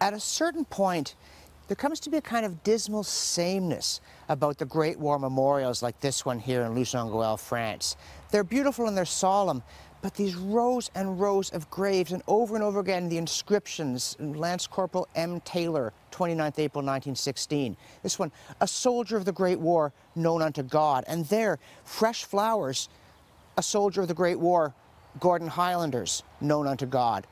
At a certain point, there comes to be a kind of dismal sameness about the Great War memorials like this one here in Loos-en-Gohelle, France. They're beautiful and they're solemn, but these rows and rows of graves, and over again the inscriptions, Lance Corporal M. Taylor, 29th April 1916. This one, a soldier of the Great War, known unto God. And there, fresh flowers, a soldier of the Great War, Gordon Highlanders, known unto God.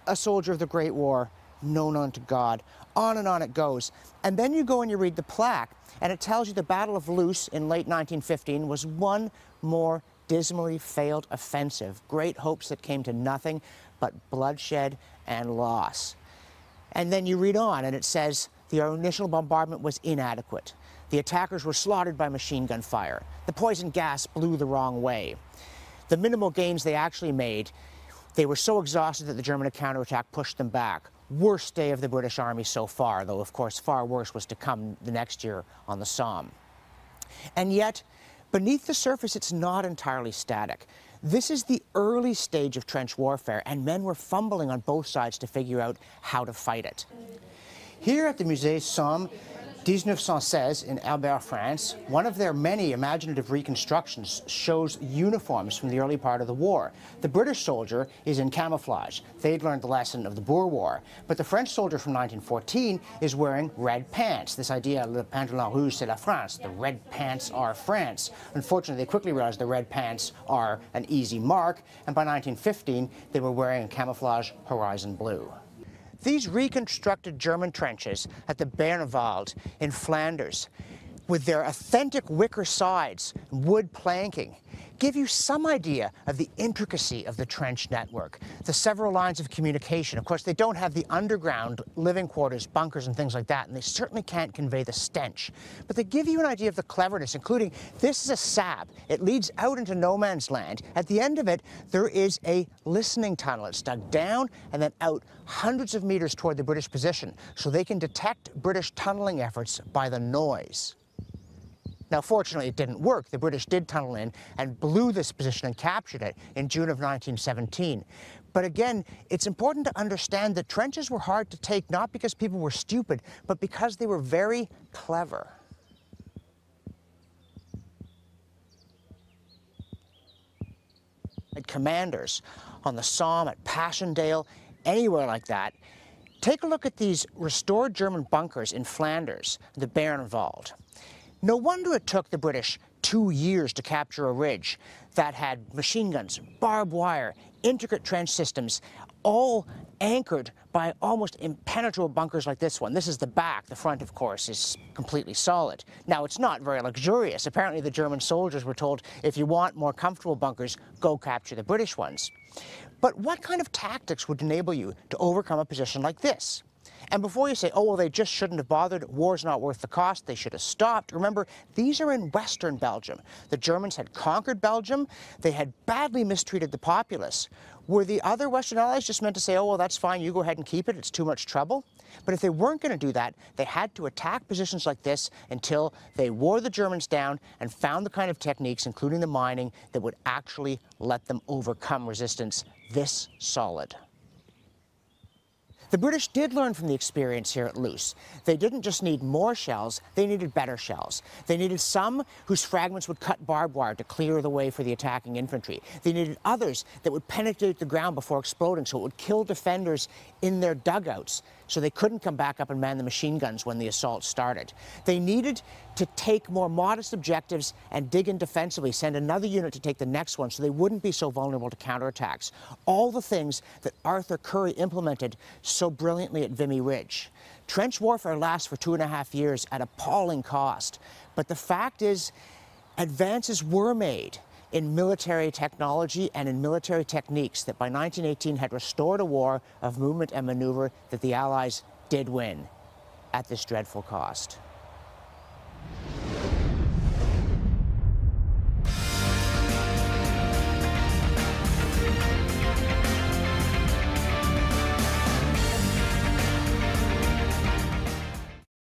A soldier of the Great War, known unto God. On and on it goes. And then you go and you read the plaque, and it tells you the Battle of Loos in late 1915 was one more dismally failed offensive. Great hopes that came to nothing but bloodshed and loss. And then you read on, and it says the initial bombardment was inadequate. The attackers were slaughtered by machine gun fire. The poison gas blew the wrong way. The minimal gains they actually made, they were so exhausted that the German counterattack pushed them back. Worst day of the British Army so far, though of course far worse was to come the next year on the Somme. And yet, beneath the surface, it's not entirely static. This is the early stage of trench warfare, and men were fumbling on both sides to figure out how to fight it. Here at the Musée Somme 1916 in Albert, France, one of their many imaginative reconstructions shows uniforms from the early part of the war. The British soldier is in camouflage. They'd learned the lesson of the Boer War. But the French soldier from 1914 is wearing red pants. This idea, le pantalon rouge c'est la France, the red pants are France. Unfortunately, they quickly realized the red pants are an easy mark, and by 1915, they were wearing a camouflage horizon blue. These reconstructed German trenches at the Bernwald in Flanders, with their authentic wicker sides, wood planking, give you some idea of the intricacy of the trench network, the several lines of communication. Of course, they don't have the underground living quarters, bunkers, and things like that, and they certainly can't convey the stench. But they give you an idea of the cleverness, including this is a sap. It leads out into no man's land. At the end of it, there is a listening tunnel. It's dug down and then out hundreds of meters toward the British position, so they can detect British tunneling efforts by the noise. Now, fortunately, it didn't work. The British did tunnel in and blew this position and captured it in June of 1917. But again, it's important to understand that trenches were hard to take, not because people were stupid, but because they were very clever. Commanders on the Somme, at Passchendaele, anywhere like that. Take a look at these restored German bunkers in Flanders, the Bernwald. No wonder it took the British 2 years to capture a ridge that had machine guns, barbed wire, intricate trench systems, all anchored by almost impenetrable bunkers like this one. This is the back. The front, of course, is completely solid. Now, it's not very luxurious. Apparently, the German soldiers were told, if you want more comfortable bunkers, go capture the British ones. But what kind of tactics would enable you to overcome a position like this? And before you say, oh, well, they just shouldn't have bothered, war's not worth the cost, they should have stopped, remember, these are in Western Belgium. The Germans had conquered Belgium. They had badly mistreated the populace. Were the other Western Allies just meant to say, oh, well, that's fine, you go ahead and keep it, it's too much trouble? But if they weren't going to do that, they had to attack positions like this until they wore the Germans down and found the kind of techniques, including the mining, that would actually let them overcome resistance this solid. The British did learn from the experience here at Loos. They didn't just need more shells, they needed better shells. They needed some whose fragments would cut barbed wire to clear the way for the attacking infantry. They needed others that would penetrate the ground before exploding, so it would kill defenders in their dugouts, so they couldn't come back up and man the machine guns when the assault started. They needed to take more modest objectives and dig in defensively, send another unit to take the next one so they wouldn't be so vulnerable to counterattacks. All the things that Arthur Currie implemented so brilliantly at Vimy Ridge. Trench warfare lasts for 2.5 years at appalling cost. But the fact is, advances were made in military technology and in military techniques that by 1918 had restored a war of movement and maneuver that the Allies did win at this dreadful cost.